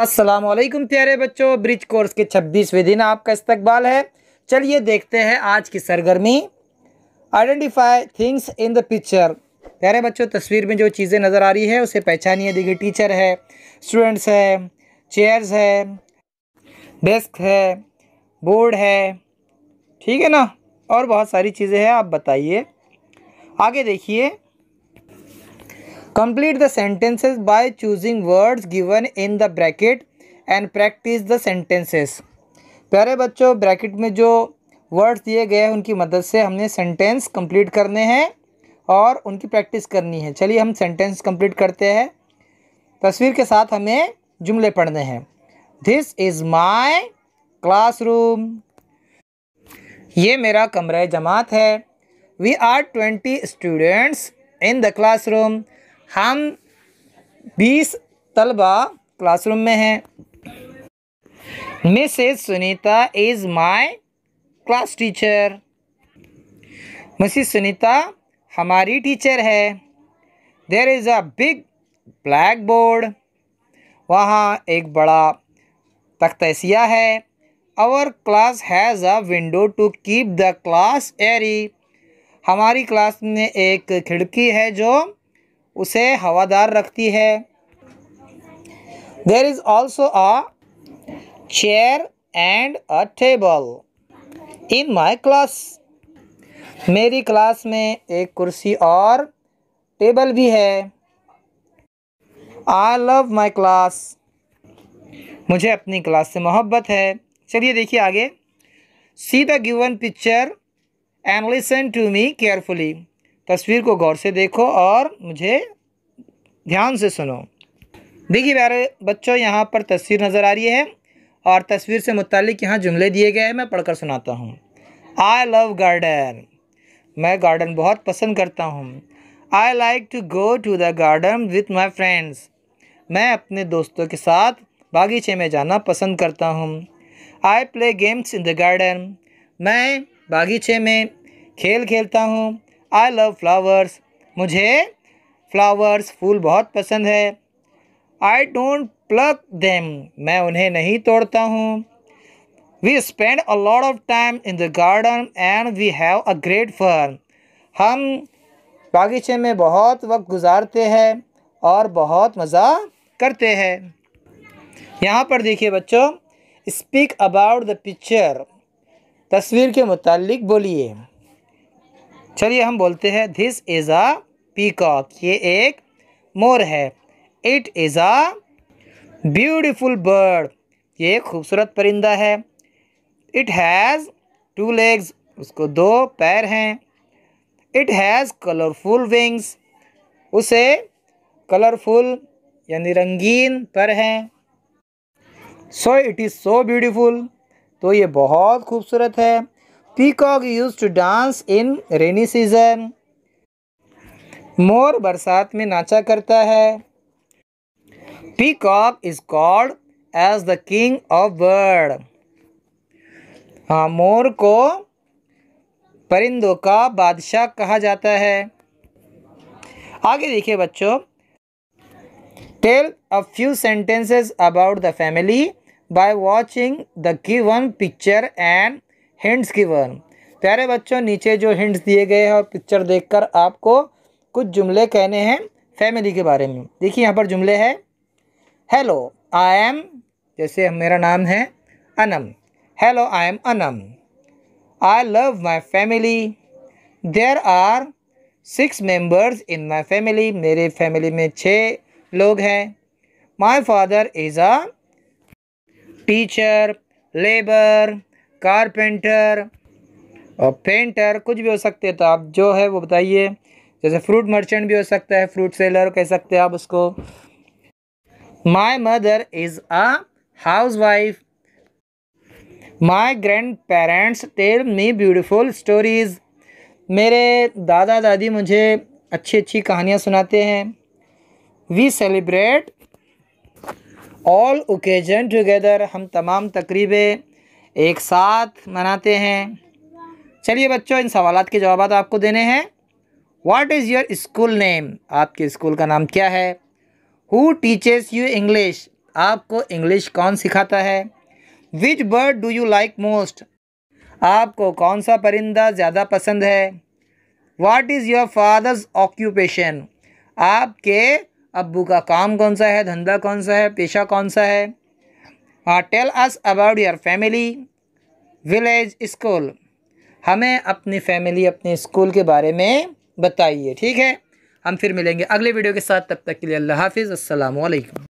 अस्सलामुअलैकुम प्यारे बच्चों, ब्रिज कोर्स के 26वें दिन आपका इस्तकबाल है। चलिए देखते हैं आज की सरगर्मी। Identify things in the picture. प्यारे बच्चों, तस्वीर में जो चीज़ें नज़र आ रही है उसे पहचानिए। देखिए, टीचर है, स्टूडेंट्स है, चेयर्स है, डेस्क है, बोर्ड है, ठीक है ना, और बहुत सारी चीज़ें हैं। आप बताइए। आगे देखिए, complete the sentences by choosing words given in the bracket and practice the sentences. प्यारे बच्चों, ब्रैकेट में जो वर्ड्स दिए गए हैं उनकी मदद से हमने सेंटेंस कंप्लीट करने हैं और उनकी प्रैक्टिस करनी है। चलिए हम सेंटेंस कंप्लीट करते हैं। तस्वीर के साथ हमें जुमले पढ़ने हैं। This is my classroom. ये मेरा कमरा जमात है। We are 20 students in the classroom. हम 20 तलबा क्लासरूम में हैं। Mrs Sunita is my class teacher. Mrs Sunita हमारी टीचर है। There is a big blackboard. वहाँ एक बड़ा तख्तसिया है। Our class has a window to keep the class airy. हमारी क्लास में एक खिड़की है जो उसे हवादार रखती है। There is also a chair and a table in my class. मेरी क्लास में एक कुर्सी और टेबल भी है। I love my class. मुझे अपनी क्लास से मोहब्बत है। चलिए देखिए आगे। See the given picture and listen to me carefully. तस्वीर को गौर से देखो और मुझे ध्यान से सुनो। देखिए प्यारे बच्चों, यहाँ पर तस्वीर नज़र आ रही है और तस्वीर से मुतालिक यहाँ जुमले दिए गए हैं। मैं पढ़कर सुनाता हूँ। I love garden. मैं गार्डन बहुत पसंद करता हूँ। I like to go to the garden with my friends. मैं अपने दोस्तों के साथ बागीचे में जाना पसंद करता हूँ। I play games in the garden. मैं बागीचे में खेल खेलता हूँ। I love flowers. मुझे फ्लावर्स फूल बहुत पसंद है। I don't pluck them. मैं उन्हें नहीं तोड़ता हूँ। We spend a lot of time in the garden and we have a great fun. हम बागीचे में बहुत वक्त गुजारते हैं और बहुत मज़ा करते हैं। यहाँ पर देखिए बच्चों, स्पीक अबाउट द पिक्चर। तस्वीर के मुतालिक बोलिए। चलिए हम बोलते हैं। This is a peacock. ये एक मोर है। It is a beautiful bird. ये एक खूबसूरत परिंदा है। It has 2 legs। उसको 2 पैर हैं। It has colourful wings. उसे कलरफुल यानी रंगीन पर हैं। So it is so beautiful. तो ये बहुत खूबसूरत है। Peacock use to dance in rainy season. मोर बरसात में नाचा करता है। Peacock is called as the king of bird. हाँ, मोर को परिंदों का बादशाह कहा जाता है। आगे देखिए बच्चों। Tell a few sentences about the family by watching the given picture and hints given. प्यारे बच्चों, नीचे जो हिंट्स दिए गए हैं और पिक्चर देखकर आपको कुछ जुमले कहने हैं फैमिली के बारे में। देखिए यहाँ पर जुमले हैं। हेलो आई एम, जैसे मेरा नाम है Anam. Hello I am Anam. I love my family. There are 6 members in my family. मेरे फैमिली में 6 लोग हैं। My father is a teacher, labour, carpenter और पेंटर। कुछ भी हो सकते हैं, तो आप जो है वो बताइए। जैसे फ्रूट मर्चेंट भी हो सकता है, फ्रूट सेलर कह सकते हैं आप उसको। My mother is a housewife. My grandparents tell me beautiful stories. मेरे दादा दादी मुझे अच्छी अच्छी कहानियाँ सुनाते हैं। We celebrate all occasion together. हम तमाम तकरीबें एक साथ मनाते हैं। चलिए बच्चों, इन सवालात के जवाब आपको देने हैं। What is your school name. आपके स्कूल का नाम क्या है। Who teaches you English. आपको इंग्लिश कौन सिखाता है? Which bird do you like most? आपको कौन सा परिंदा ज़्यादा पसंद है? What is your father's occupation? आपके अब्बू का काम कौन सा है, धंधा कौन सा है, पेशा कौन सा है? Tell us about your family, village, school. हमें अपनी फैमिली, अपने स्कूल के बारे में बताइए। ठीक है, हम फिर मिलेंगे अगले वीडियो के साथ। तब तक के लिए अल्लाह हाफिज़, अस्सलामु अलैकुम।